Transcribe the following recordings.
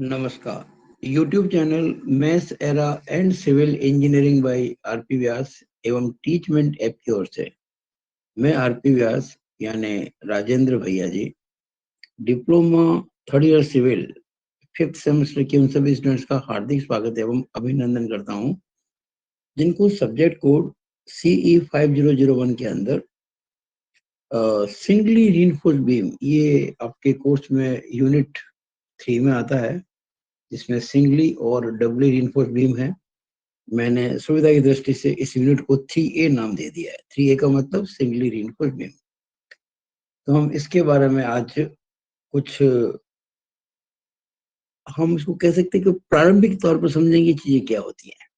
नमस्कार। YouTube channel maths era and civil engineering by RP Vyas एवं teachment app की ओर से मैं आरपी व्यास यानी राजेंद्र भैया ji diploma third year civil fifth semester के उन सभी स्टूडेंट्स का हार्दिक स्वागत एवं अभिनंदन करता हूं जिनको सब्जेक्ट कोड CE 5001 के अंदर सिंगली रीइंफोर्स्ड बीम ये आपके कोर्स में यूनिट 3 में आता है, जिसमें सिंगली और डबली रीइंफोर्स्ड बीम है। मैंने सुविधा की दृष्टि से इस यूनिट को 3A नाम दे दिया है। 3A का मतलब सिंगली रीइंफोर्स्ड बीम। तो हम इसके बारे में आज कुछ हम इसको कह सकते हैं कि प्रारंभिक तौर पर समझेंगे चीजें क्या होती हैं।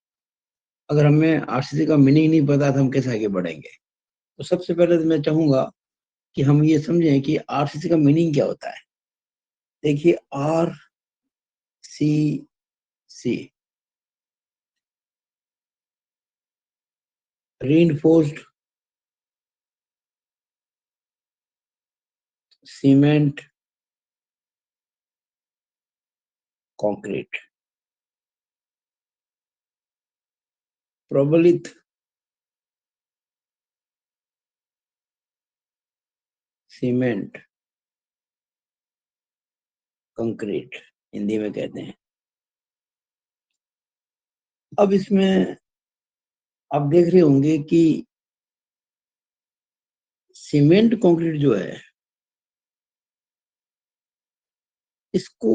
अगर हमें आरसीसी का मीनिंग नहीं पता तो हम कैसे आगे बढ़ेंगे। तो सबसे पहले तो मैं चाहूंगा कि हम ये समझें कि आरसीसी का मीनिंग क्या होता है। देखिए, RCC रीइंफोर्स्ड सीमेंट कंक्रीट, प्रबलित सीमेंट कंक्रीट हिंदी में कहते हैं। अब इसमें आप देख रहे होंगे कि सीमेंट कंक्रीट जो है इसको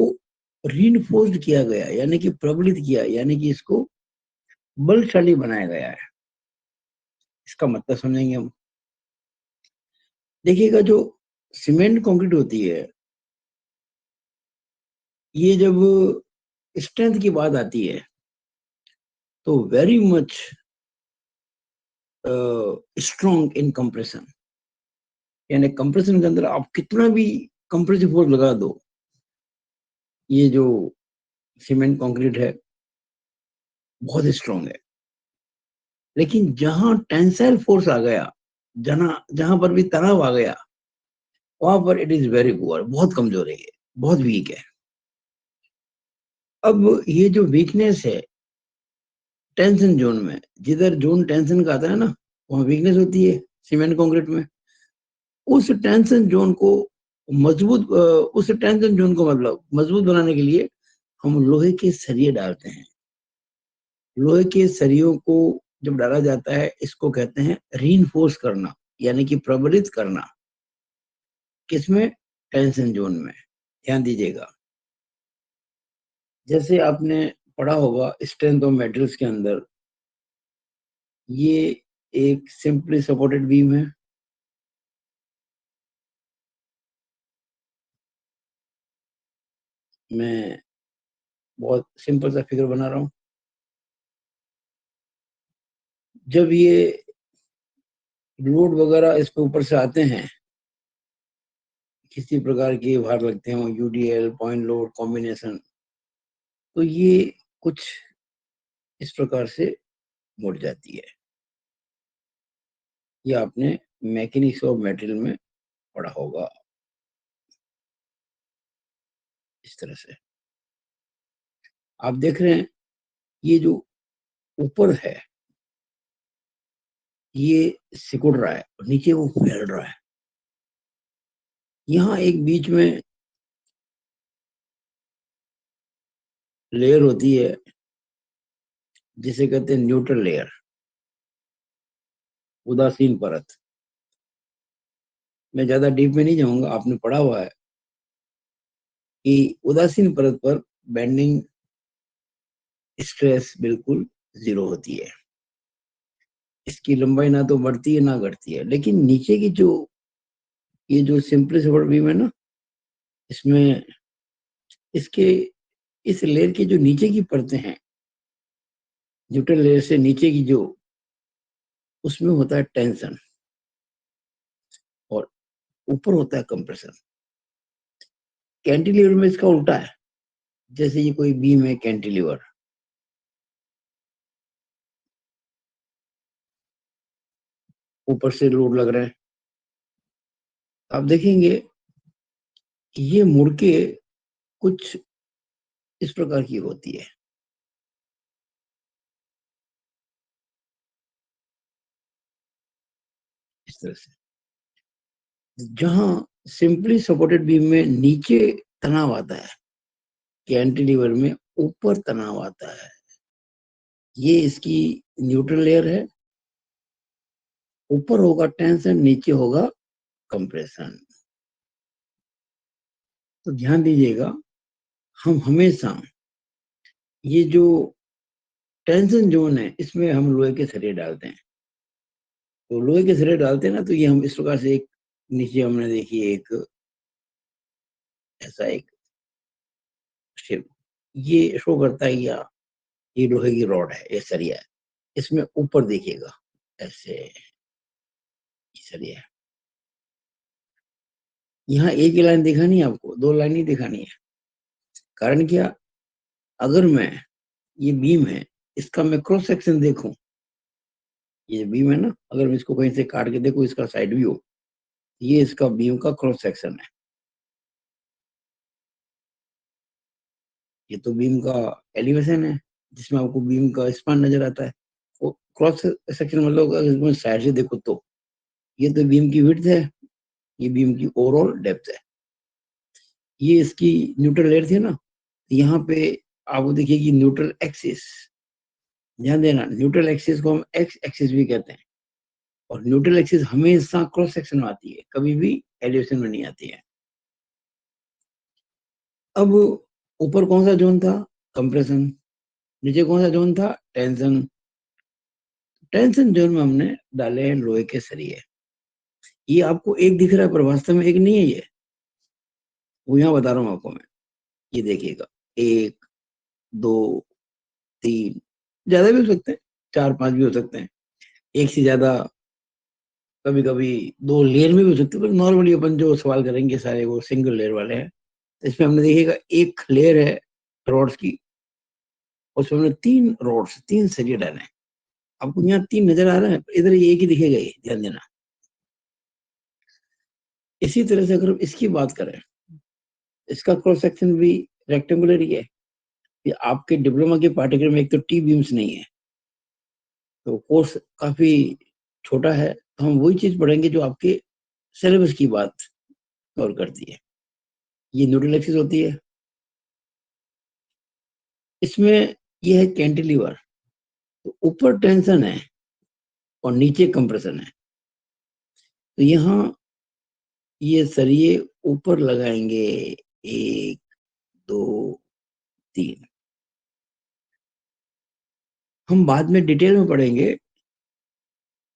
रीइंफोर्स्ड किया गया, यानी कि प्रबलित किया, यानी कि इसको बलशाली बनाया गया है। इसका मतलब समझेंगे हम। देखिएगा, जो सीमेंट कंक्रीट होती है ये जब स्ट्रेंथ की बात आती है तो very much strong in compression, यानी कंप्रेशन के अंदर आप कितना भी कंप्रेसिव फोर्स लगा दो, ये जो सीमेंट कंक्रीट है बहुत स्ट्रॉन्ग है। लेकिन जहां टेंसाइल फोर्स आ गया, जहां जहां पर भी तनाव आ गया, वहां पर इट इज वेरी पुअर, बहुत कमजोर है, ये बहुत वीक है। अब ये जो वीकनेस है टेंशन जोन में, जिधर जोन टेंशन का आता है ना, वहां वीकनेस होती है सीमेंट कंक्रीट में। उस टेंशन जोन को उस टेंशन जोन को मतलब मजबूत बनाने के लिए हम लोहे के सरिये डालते हैं। लोहे के सरियों को जब डाला जाता है इसको कहते हैं रीइंफोर्स करना, यानी कि प्रबलित करना। किसमें? टेंशन जोन में। ध्यान दीजिएगा, जैसे आपने पढ़ा होगा स्ट्रेंथ ऑफ मेटल्स के अंदर, ये एक सिंपली सपोर्टेड बीम है। मैं बहुत सिंपल सा फिगर बना रहा हूं। जब ये लोड वगैरह इसके ऊपर से आते हैं, किसी प्रकार के भार लगते हैं, यूडीएल, पॉइंट लोड कॉम्बिनेशन, तो ये कुछ इस प्रकार से मुड़ जाती है। ये आपने मैकेनिक्स ऑफ मेटेरियल में पढ़ा होगा। इस तरह से आप देख रहे हैं, ये जो ऊपर है ये सिकुड़ रहा है और नीचे वो फैल रहा है। यहाँ एक बीच में लेयर होती है जिसे कहते हैं न्यूट्रल लेयर, उदासीन परत। मैं ज्यादा डीप में नहीं जाऊंगा, आपने पढ़ा हुआ है कि उदासीन परत पर बेंडिंग स्ट्रेस बिल्कुल 0 होती है। इसकी लंबाई ना तो बढ़ती है ना घटती है। लेकिन नीचे की जो ये जो सिंपली सपोर्ट बीम है ना, इसमें इसके इस लेयर की जो नीचे की परतें हैं, न्यूट्रल लेयर से नीचे की जो, उसमें होता है टेंशन और ऊपर होता है कंप्रेशन। कैंटिलीवर में इसका उल्टा है। जैसे ये कोई बीम है कैंटिलीवर, ऊपर से लोड लग रहा है, आप देखेंगे कि ये मुड़ के कुछ इस प्रकार की होती है। इस तरह से जहां सिंपली सपोर्टेड बीम में नीचे तनाव आता है, कैंटिलीवर में ऊपर तनाव आता है। ये इसकी न्यूट्रल लेयर है। ऊपर होगा टेंशन, नीचे होगा कंप्रेशन। तो ध्यान दीजिएगा, हम हमेशा ये जो टेंशन जोन है इसमें हम लोहे के सरिये डालते हैं। तो लोहे के सरिये डालते हैं ना, तो ये हम इस प्रकार से एक नीचे हमने देखी एक ऐसा एक शेप, ये शो करता है या ये लोहे की रॉड है, ये सरिया है। इसमें ऊपर देखिएगा ऐसे सरिया है। यहाँ एक ही लाइन दिखानी है आपको, दो लाइन ही दिखानी है। कारण क्या, अगर मैं ये बीम है, इसका मैं क्रॉस सेक्शन देखूं, ये बीम है ना, अगर मैं इसको कहीं से काट के देखूं, इसका साइड व्यू, ये इसका बीम का क्रॉस सेक्शन है। ये तो बीम का एलिवेशन है, जिसमें आपको बीम का स्पान नजर आता है। क्रॉस सेक्शन मतलब अगर इसमें साइड से देखो तो ये तो बीम की विड्थ है, ये बीम की ओवरऑल डेप्थ है। ये इसकी न्यूट्रल लेयर थी ना, यहाँ पे आपको देखिए कि न्यूट्रल एक्सिस, ध्यान देना, न्यूट्रल एक्सिस को हम एक्स एक्सिस भी कहते हैं। और न्यूट्रल एक्सिस हमेशा क्रॉस सेक्शन में आती है, कभी भी एलिवेशन में नहीं आती है। अब ऊपर कौन सा जोन था, कंप्रेशन। नीचे कौन सा जोन था, टेंशन। टेंशन जोन में हमने डाले हैं लोहे के सरिये। ये आपको एक दिख रहा है, पर वास्तव में एक नहीं है ये, वो यहाँ बता रहा हूँ आपको मैं। ये देखिएगा, एक, दो, तीन, ज्यादा भी हो सकते हैं, चार पांच भी हो सकते हैं, एक से ज्यादा, कभी कभी दो लेयर में भी हो सकते हैं। पर नॉर्मली अपन जो सवाल करेंगे सारे वो सिंगल लेयर वाले हैं। तो इसमें हमने देखिएगा एक लेयर है रॉड्स की, उसमें हमने तीन रॉड्स, तीन सरिये डाले हैं। आपको यहाँ तीन नजर आ रहा है, इधर ये एक ही दिखेगा, ये ध्यान देना। इसी तरह से अगर इसकी बात करें, इसका क्रॉस सेक्शन भी रेक्टेंगुलर ही है। ये आपके डिप्लोमा के पाठ्यक्रम में एक तो टी बीम्स नहीं है, तो कोर्स काफी छोटा है, तो हम वही चीज पढ़ेंगे जो आपके सिलेबस की बात कवर करती है। ये न्यूट्रल एक्सिस होती है, इसमें ये है कैंटिलीवर। तो ऊपर टेंशन है और नीचे कंप्रेशन है। तो यहाँ ये सरिये ऊपर लगाएंगे, एक, दो, तीन। हम बाद में डिटेल में पढ़ेंगे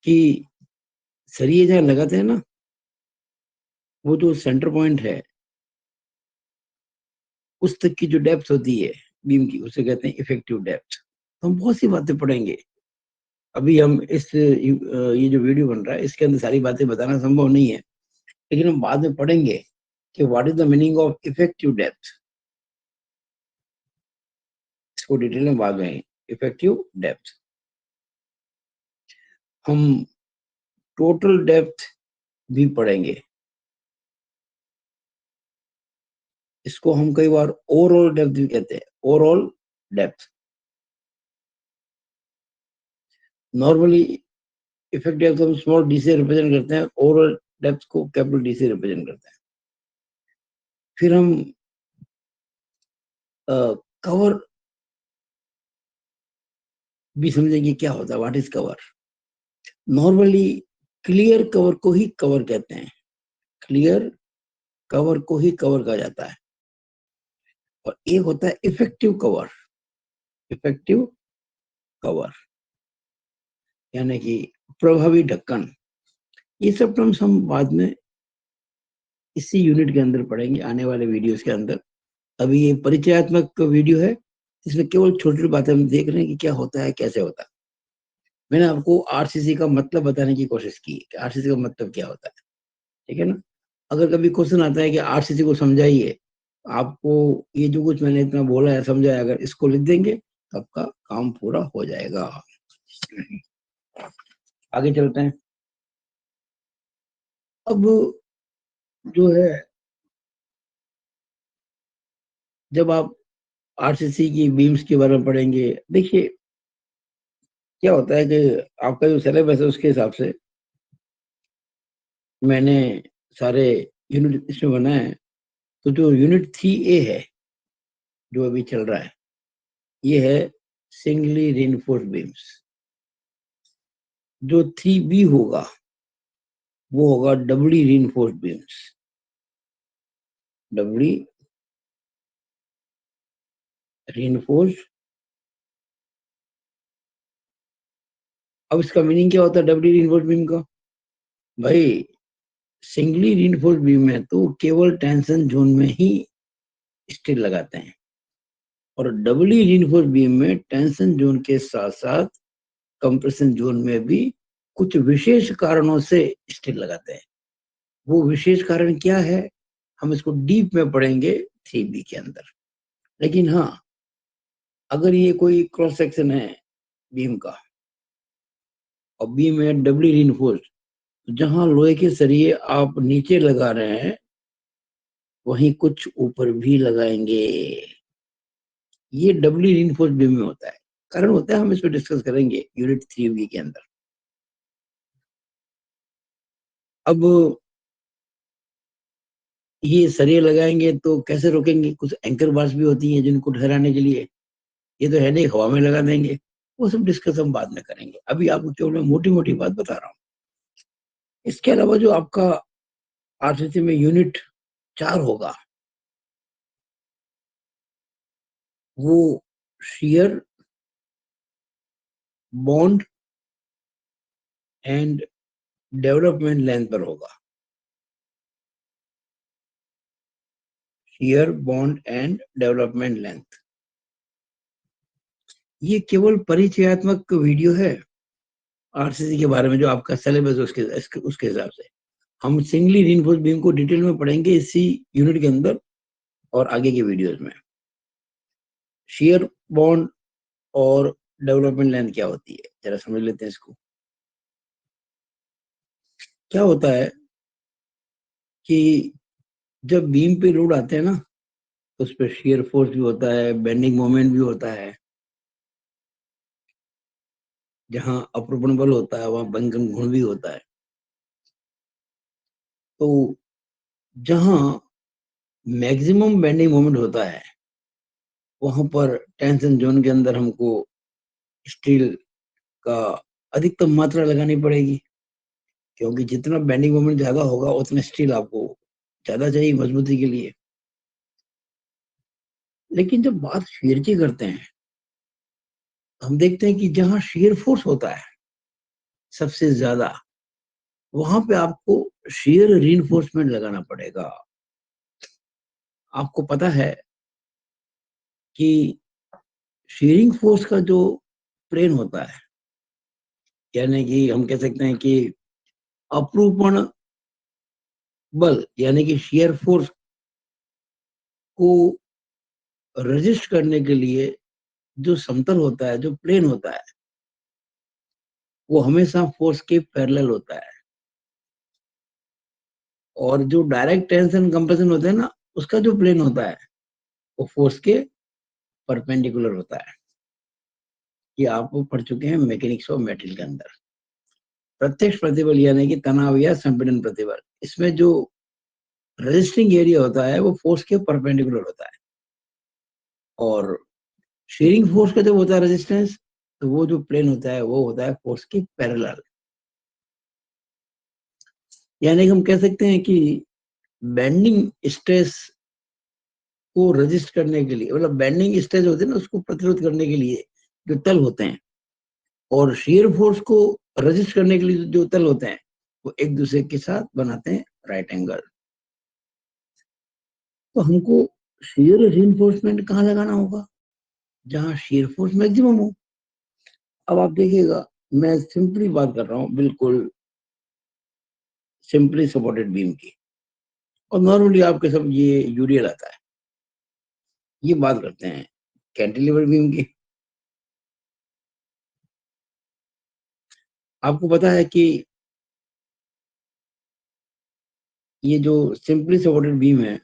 कि सरिये जहाँ लगाते हैं ना, वो जो सेंटर पॉइंट है उस तक की जो डेप्थ होती है बीम की, उसे कहते हैं इफेक्टिव डेप्थ। तो हम बहुत सी बातें पढ़ेंगे। अभी हम इस ये जो वीडियो बन रहा है इसके अंदर सारी बातें बताना संभव नहीं है, लेकिन हम बाद में पढ़ेंगे कि what is the meaning of effective depth. इसको डिटेल में बाद में, इफेक्टिव डेप्थ। हम टोटल डेप्थ भी पढ़ेंगे। इसको हम कई बार ओवरऑल डेप्थ भी कहते हैं, overall depth. Normally effective depth हम स्मॉल डी से रिप्रेजेंट करते हैं, ओवरऑल डेप्थ को कैपिटल डी से रिप्रेजेंट करते हैं। फिर हम कवर भी समझेंगे क्या होता है, what is cover. Normally clear cover को ही कवर कहते हैं, क्लियर कवर को ही कवर कहा जाता है। और एक होता है इफेक्टिव कवर, इफेक्टिव कवर यानी कि प्रभावी ढक्कन। ये सब टर्म्स हम बाद में इसी यूनिट के अंदर पढ़ेंगे, आने वाले वीडियोस के अंदर। अभी ये परिचयात्मक वीडियो है, इसमें केवल छोटी छोटी बातें हम देख रहे हैं कि क्या होता है, कैसे होता है। मैंने आपको आरसीसी का मतलब बताने की कोशिश की कि आरसीसी का मतलब क्या होता है, ठीक है ना। अगर कभी क्वेश्चन आता है कि आरसीसी को समझाइए, आपको ये जो कुछ मैंने इतना बोला है समझाया, अगर इसको लिख देंगे तो आपका काम पूरा हो जाएगा। आगे चलते हैं। अब जो है, जब आप आरसीसी की बीम्स के बारे में पढ़ेंगे। देखिए क्या होता है कि आपका जो सिलेबस है उसके हिसाब से मैंने सारे यूनिट इसमें बनाए हैं। तो जो यूनिट 3A है जो अभी चल रहा है, ये है सिंगली रीइंफोर्स्ड बीम्स। जो 3B होगा वो होगा डबली रीइंफोर्स्ड बीम्स। डबली रीइंफोर्स्ड। अब इसका मीनिंग क्या होता है डबली रीइंफोर्स्ड बीम का? भाई सिंगली रीइंफोर्स्ड बीम में तो केवल टेंशन जोन में ही स्टील लगाते हैं, और डबली रीइंफोर्स्ड बीम में टेंशन जोन के साथ साथ कंप्रेशन जोन में भी कुछ विशेष कारणों से स्टील लगाते हैं। वो विशेष कारण क्या है हम इसको डीप में पढ़ेंगे 3B के अंदर। लेकिन हाँ, अगर ये कोई क्रॉस सेक्शन है बीम का और बीम है डबली रीइंफोर्स्ड, तो जहां लोहे के सरिये आप नीचे लगा रहे हैं वहीं कुछ ऊपर भी लगाएंगे। ये डबली रीइंफोर्स्ड बीम में होता है। कारण होता है, हम इस पर डिस्कस करेंगे यूनिट 3B के अंदर। अब ये सरिये लगाएंगे तो कैसे रोकेंगे? कुछ एंकर बार्स भी होती हैं जिनको ठहराने के लिए। ये तो है नहीं हवा में लगा देंगे। वो सब डिस्कस हम बाद में करेंगे। अभी आपको केवल मैं मोटी मोटी बात बता रहा हूँ। इसके अलावा जो आपका आरसीसी में यूनिट 4 होगा वो shear bond and development length पर होगा। Shear bond and development length. ये केवल परिचयात्मक वीडियो है आरसीसी के बारे में, जो आपका सिलेबस उसके हिसाब से। हम सिंगली रीइंफोर्स्ड बीम को डिटेल में पढ़ेंगे इसी यूनिट के अंदर और आगे के वीडियोस में। शियर बॉन्ड और डेवलपमेंट लेंथ क्या होती है जरा समझ लेते हैं इसको। क्या होता है कि जब बीम पे लोड आते हैं ना, तो उस पर शियर फोर्स भी होता है, बेंडिंग मोमेंट भी होता है। जहां अपरूपण बल होता है वहां बंकन गुण भी होता है। तो जहां मैक्सिमम बेंडिंग मोमेंट होता है वहां पर टेंशन जोन के अंदर हमको स्टील का अधिकतम मात्रा लगानी पड़ेगी, क्योंकि जितना बेंडिंग मोमेंट ज्यादा होगा उतना स्टील आपको ज्यादा चाहिए मजबूती के लिए। लेकिन जब बात शेयर की करते हैं, हम देखते हैं कि जहां शेयर फोर्स होता है सबसे ज्यादा, वहां पे आपको शेयर रीइंफोर्समेंट लगाना पड़ेगा। आपको पता है कि शेयरिंग फोर्स का जो प्लेन होता है, यानी कि हम कह सकते हैं कि अपरूपण बल यानी कि शेयर फोर्स को रजिस्ट करने के लिए जो समतल होता है, जो प्लेन होता है, वो हमेशा फोर्स के पैरेलल होता है। और जो डायरेक्ट टेंशन कंप्रेशन होता है ना, उसका जो प्लेन होता है वो फोर्स के परपेंडिकुलर होता है। ये आप पढ़ चुके हैं मैकेनिक्स ऑफ मेटल के अंदर। प्रत्यक्ष प्रतिबल यानी कि तनाव या संपीड़न प्रतिबल, इसमें जो रेजिस्टिंग एरिया होता है वो फोर्स के परपेंडिकुलर होता है। और शेयरिंग फोर्स का जब होता है रेजिस्टेंस, तो वो जो प्लेन होता है वो होता है फोर्स के पैरेलल। यानी कि हम कह सकते हैं कि बेंडिंग स्ट्रेस को रजिस्ट करने के लिए, मतलब बेंडिंग स्ट्रेस होते हैं ना उसको प्रतिरोध करने के लिए जो तल होते हैं, और शेयर फोर्स को रजिस्ट करने के लिए जो तल होते हैं, वो एक दूसरे के साथ बनाते हैं राइट एंगल। तो हमको शेयर रीइंफोर्समेंट कहाँ लगाना होगा? जहां शेयर फोर्स मैक्सिमम हो। अब आप देखिएगा, मैं सिंपली बात कर रहा हूँ, बिल्कुल सिंपली सपोर्टेड बीम की, और नॉर्मली आपके सब ये यूरियल आता है। ये बात करते हैं कैंटिलीवर बीम की। आपको पता है कि ये जो सिंपली सपोर्टेड बीम है,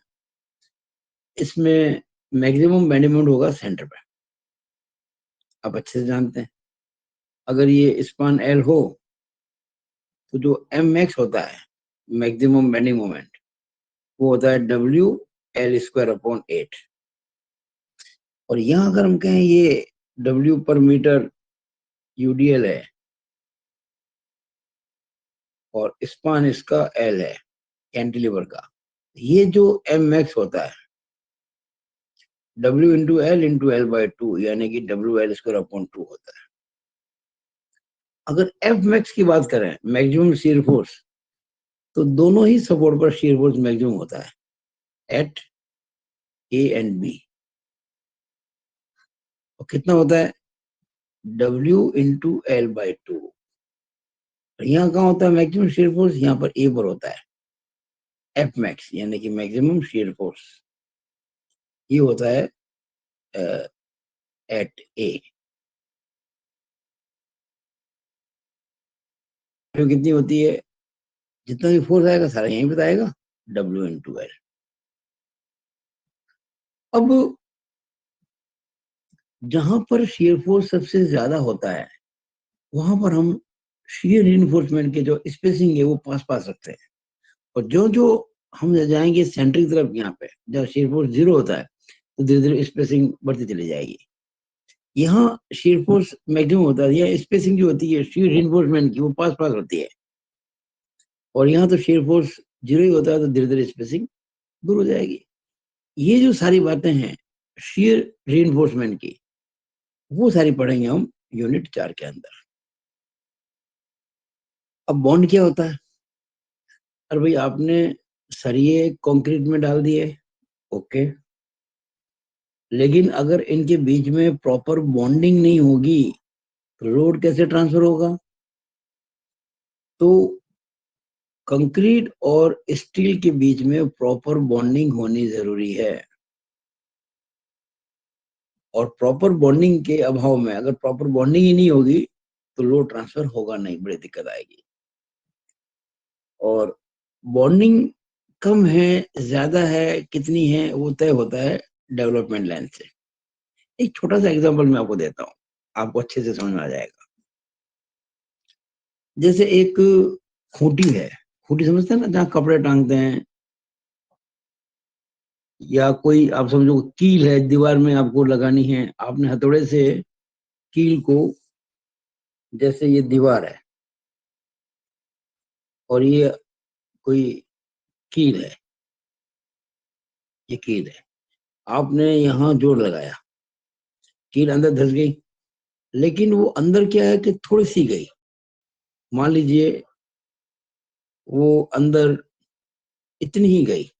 इसमें मैक्सिमम बेंडिंग मोमेंट होगा सेंटर पे, आप अच्छे से जानते हैं। अगर ये स्पान एल हो तो जो एम मैक्स होता है मैक्सिमम बेंडिंग मोमेंट, वो होता है डब्ल्यू एल स्क्वायर अपॉन 8। और यहाँ अगर हम कहें ये डब्ल्यू पर मीटर यूडीएल है और स्पान इसका एल है कैंटिलीवर का, ये जो एम मैक्स होता है W into L by two, यानी कि डब्ल्यू एल स्क्वायर अपॉन 2 होता है। अगर एफ मैक्स की बात करें मैक्सिमम शीयर फोर्स, तो दोनों ही सपोर्ट पर शीयर फोर्स मैक्सिमम होता है एट ए एंड बी। और कितना होता है W into L by two. यहाँ कहाँ होता है मैक्सिमम शीयर फोर्स, यहाँ पर ए पर होता है एफ मैक्स, यानी कि मैक्सिमम शीयर फोर्स ये होता है एट ए। तो कितनी होती है, जितना भी फोर्स आएगा सारा यहीं बताएगा डब्ल्यू इंटू एल। अब जहां पर शेयर फोर्स सबसे ज्यादा होता है वहां पर हम शेयर रिइंफोर्समेंट के जो स्पेसिंग है वो पास पास रखते हैं। और जो जो हम जाएंगे सेंटर की तरफ, यहाँ पे जब शेयर फोर्स 0 होता है तो धीरे धीरे स्पेसिंग बढ़ती चली जाएगी। यहाँ शेयर फोर्स मैक्सिमम होता है, या स्पेसिंग जो होती है शेयर रिइंफोर्समेंट की वो पास पास होती है। और यहाँ तो शेयर फोर्स 0 ही होता है तो धीरे धीरे स्पेसिंग दूर हो जाएगी। ये जो सारी बातें हैं शेयर रिइंफोर्समेंट की, वो सारी पढ़ेंगे हम यूनिट 4 के अंदर। अब बॉन्ड क्या होता है, अरे भाई आपने सरिये कंक्रीट में डाल दिए, ओके, लेकिन अगर इनके बीच में प्रॉपर बॉन्डिंग नहीं होगी तो लोड कैसे ट्रांसफर होगा। तो कंक्रीट और स्टील के बीच में प्रॉपर बॉन्डिंग होनी जरूरी है। और प्रॉपर बॉन्डिंग के अभाव में, अगर प्रॉपर बॉन्डिंग ही नहीं होगी तो लोड ट्रांसफर होगा नहीं, बड़ी दिक्कत आएगी। और बॉन्डिंग कम है ज्यादा है कितनी है वो तय होता है डेवलपमेंट लेंथ से। एक छोटा सा एग्जांपल मैं आपको देता हूँ, आपको अच्छे से समझ में आ जाएगा। जैसे एक खूंटी है, खूंटी समझते हैं ना, जहाँ कपड़े टांगते हैं, या कोई आप समझो कील है दीवार में आपको लगानी है, आपने हथौड़े से कील को, जैसे ये दीवार है और ये कोई कील है, ये कील है, आपने यहाँ जोर लगाया, कील अंदर धस गई, लेकिन वो अंदर क्या है कि थोड़ी सी गई, मान लीजिए वो अंदर इतनी ही गई।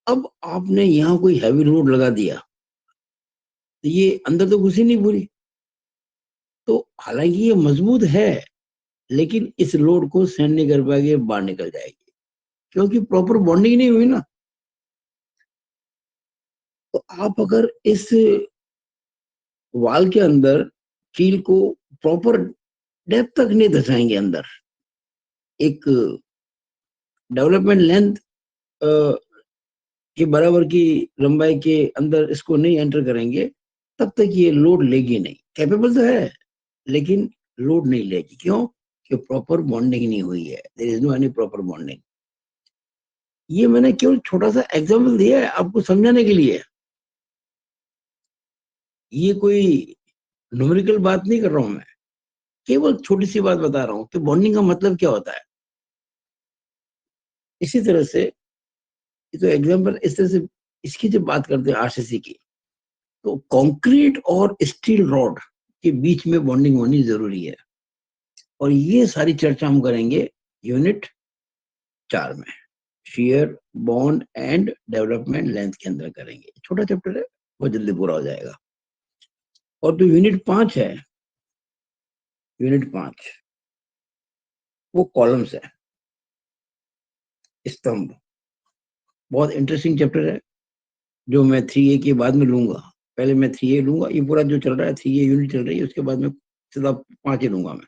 अब आपने यहाँ कोई हैवी लोड लगा दिया तो ये अंदर तो घुसी नहीं पूरी, तो हालांकि ये मजबूत है लेकिन इस लोड को सहन नहीं कर पाएगी, बाहर निकल जाएगी, क्योंकि प्रॉपर बॉन्डिंग नहीं हुई ना। तो आप अगर इस वाल के अंदर कील को प्रॉपर डेप्थ तक नहीं धसाएंगे अंदर, एक डेवलपमेंट लेंथ के बराबर की लंबाई के अंदर इसको नहीं एंटर करेंगे, तब तक ये लोड लेगी नहीं। कैपेबल तो है लेकिन लोड नहीं लेगी, क्यों, कि प्रॉपर बॉन्डिंग नहीं हुई है, there is no any proper bonding. ये मैंने केवल छोटा सा एग्जांपल दिया है आपको समझाने के लिए, ये कोई न्यूमेरिकल बात नहीं कर रहा हूं मैं, केवल छोटी सी बात बता रहा हूं कि बॉन्डिंग का मतलब क्या होता है। इसी तरह से ये तो एग्जांपल, इस तरह से इसकी जब बात करते हैं आरसीसी की, तो कंक्रीट और स्टील रॉड के बीच में बॉन्डिंग होनी जरूरी है। और ये सारी चर्चा हम करेंगे यूनिट 4 में, shear bond and development length के अंदर करेंगे। छोटा चैप्टर है, बहुत जल्दी पूरा हो जाएगा। और जो यूनिट 5 है, यूनिट 5 वो कॉलम्स है, स्तंभ। बहुत इंटरेस्टिंग चैप्टर है जो मैं 3A के बाद में लूंगा। पहले मैं 3A लूंगा, ये पूरा जो चल रहा है 3A यूनिट चल रही है, उसके बाद में सीधा 5 ही लूंगा मैं,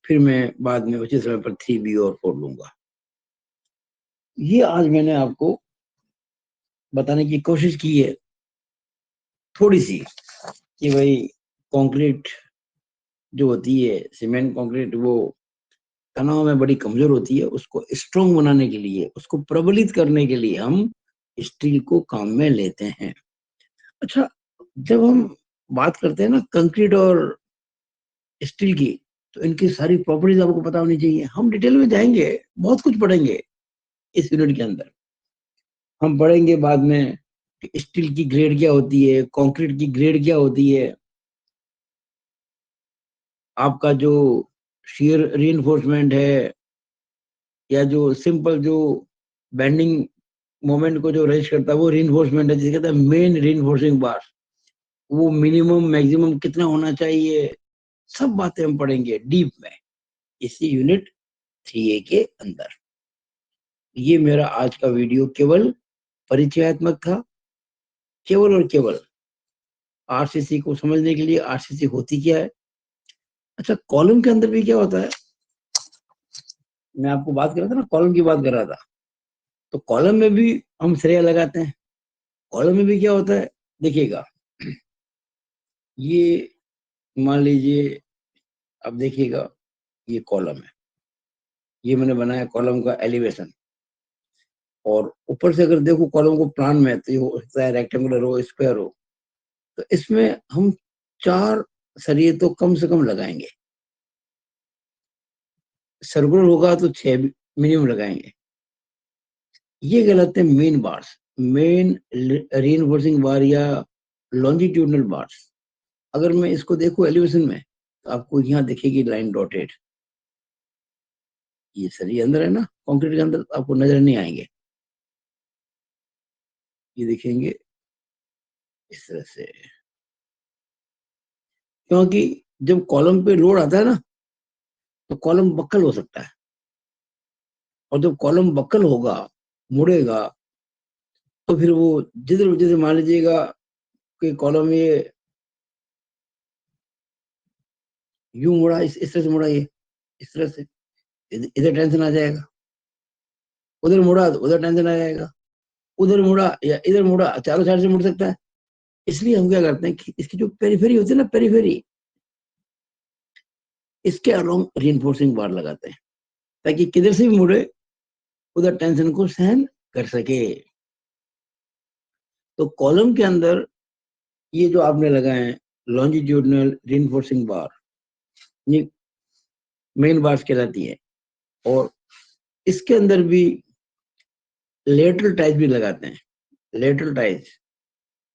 फिर मैं बाद में उसी समय पर 3B और 4 लूंगा। ये आज मैंने आपको बताने की कोशिश की है थोड़ी सी कि भाई कंक्रीट जो होती है, सीमेंट कंक्रीट, वो तनाव में बड़ी कमजोर होती है। उसको स्ट्रॉन्ग बनाने के लिए, उसको प्रबलित करने के लिए हम स्टील को काम में लेते हैं। अच्छा, जब हम बात करते हैं ना कंक्रीट और स्टील की, तो इनकी सारी प्रॉपर्टीज आपको पता होनी चाहिए। हम डिटेल में जाएंगे, बहुत कुछ पढ़ेंगे इस यूनिट के अंदर। हम पढ़ेंगे बाद में कि स्टील की ग्रेड क्या होती है, कंक्रीट की ग्रेड क्या होती है, आपका जो शियर रीइंफोर्समेंट है, या जो सिंपल जो बेंडिंग मोमेंट को जो रेज करता है वो रीइंफोर्समेंट है, जिसे कहते हैं मेन रीइंफोर्सिंग बार। वो मिनिमम मैक्सिमम कितना होना चाहिए, सब बातें हम पढ़ेंगे डीप में इसी यूनिट 3A के अंदर। ये मेरा आज का वीडियो केवल परिचयात्मक था, केवल और केवल आरसीसी को समझने के लिए, आरसीसी होती क्या है। अच्छा, कॉलम के अंदर भी क्या होता है, मैं आपको बात कर रहा था ना, कॉलम की बात कर रहा था। तो कॉलम में भी हम श्रेय लगाते हैं। कॉलम में भी क्या होता है, देखिएगा, ये मान लीजिए, अब देखिएगा, ये कॉलम है, ये मैंने बनाया कॉलम का एलिवेशन। और ऊपर से अगर देखो कॉलम को प्लान में, तो ये हो सकता है रेक्टेंगुलर हो, स्क्वायर हो। तो इसमें हम 4 सरिये तो कम से कम लगाएंगे। सर्कुलर होगा तो 6 मिनिमम लगाएंगे। ये गलत है मेन बार्स, मेन रीइंफोर्सिंग बार या लॉन्जिट्यूडनल बार्स। अगर मैं इसको देखूं एलिवेशन में, तो आपको यहाँ दिखेगी लाइन डॉटेड। ये सरिये अंदर है ना, कंक्रीट के अंदर, तो आपको नजर नहीं आएंगे। ये दिखेंगे इस तरह से, क्योंकि जब कॉलम पे लोड आता है ना, तो कॉलम बक्कल हो सकता है। और जब कॉलम बक्कल होगा, मुड़ेगा, तो फिर वो जिधर जिधर मान लीजिएगा कि कॉलम ये यूं मुड़ा, इस तरह से मुड़ा, ये इस तरह से, इधर टेंशन आ जाएगा। उधर मुड़ा तो उधर टेंशन आ जाएगा। उधर मुड़ा या इधर मुड़ा, चारों साइड से मुड़ सकता है। इसलिए हम क्या करते हैं कि इसकी जो पेरीफेरी होती है ना, पेरीफेरी, इसके अलोंग रीइंफोर्सिंग बार लगाते हैं, ताकि किधर से भी मुड़े उधर टेंशन को सहन कर सके। तो कॉलम के अंदर ये जो आपने लगाए हैं लॉन्जिट्यूडनल रीइंफोर्सिंग बार, ये मेन बार्स कहलाती है। और इसके अंदर भी लेटरल टाइज भी लगाते हैं। लेटरल टाइज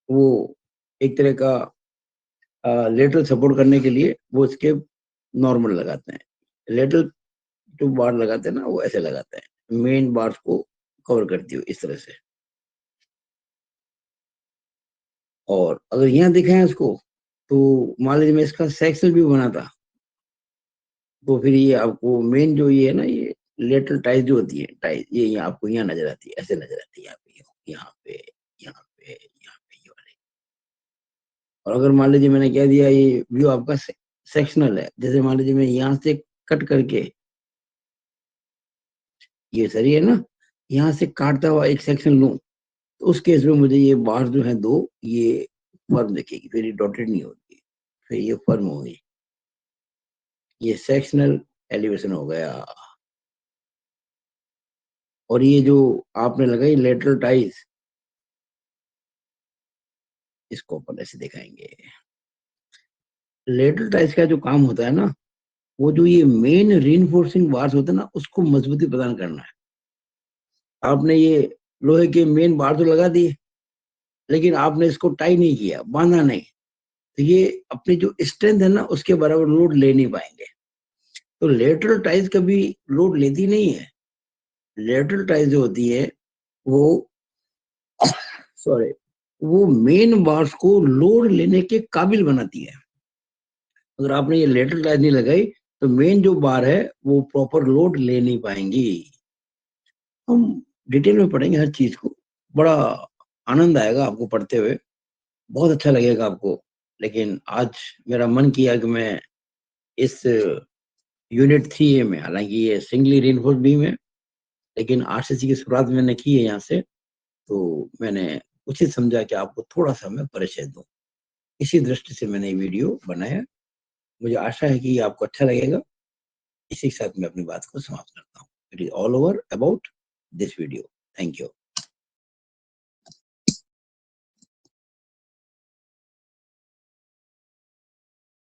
वो एक तरह का लेटरल सपोर्ट करने के लिए वो इसके नॉर्मल लगाते हैं। लेटरल जो बार लगाते हैं ना, वो ऐसे लगाते हैं, मेन बार्स को कवर करती हो इस तरह से। और अगर यहाँ दिखाएं इसको, तो मान लीजिए मैं इसका सेक्शन भी बना था, तो फिर ये आपको मेन जो ये है ना, ये लेटरल टाइज जो होती है, टाइज ये आपको यहाँ नजर आती है, ऐसे नजर आती है, यहाँ पे, यहाँ पे, यहाँ पे, यहाँ पे, ये वाले। और अगर मान लीजिए मैंने कह दिया ये व्यू आपका सेक्शनल है, जैसे मान लीजिए मैं यहाँ से कट करके, ये सही है ना, यहाँ से काटता हुआ एक सेक्शन लूं, तो उस केस में मुझे ये बार जो है दो, ये फर्म दिखेगी, फिर ये डॉटेड नहीं होगी, फिर ये फर्म होगी। ये सेक्शनल एलिवेशन हो गया। और ये जो आपने लगाई लेटरल टाइज, इसको अपन ऐसे दिखाएंगे। लेटरल टाइज का जो काम होता है ना, वो जो ये मेन रीइंफोर्सिंग बार्स होते हैं ना, उसको मजबूती प्रदान करना है। आपने ये लोहे के मेन बार तो लगा दिए, लेकिन आपने इसको टाई नहीं किया, बांधा नहीं, तो ये अपनी जो स्ट्रेंथ है ना, उसके बराबर लोड ले नहीं पाएंगे। तो लेटरल टाइज कभी लोड लेती नहीं है। लेटरल टाइज जो होती है वो, सॉरी, वो मेन बार्स को लोड लेने के काबिल बनाती है। अगर आपने ये लेटरल टाइज नहीं लगाई, तो मेन जो बार है वो प्रॉपर लोड ले नहीं पाएंगी। हम डिटेल में पढ़ेंगे हर चीज को, बड़ा आनंद आएगा आपको पढ़ते हुए, बहुत अच्छा लगेगा आपको। लेकिन आज मेरा मन किया कि मैं इस यूनिट 3A में, हालांकि ये सिंगली रीइंफोर्स्ड बीम है, लेकिन आरसीसी की शुरुआत मैंने की है यहाँ से, तो मैंने उचित समझा कि आपको थोड़ा-सा मैं परिचय दूँ। इसी दृष्टि से मैंने ये वीडियो बनाया। मुझे आशा है कि आपको अच्छा लगेगा। इसी के साथ मैं अपनी बात को समाप्त करता हूँ। It is all over about this video. Thank you.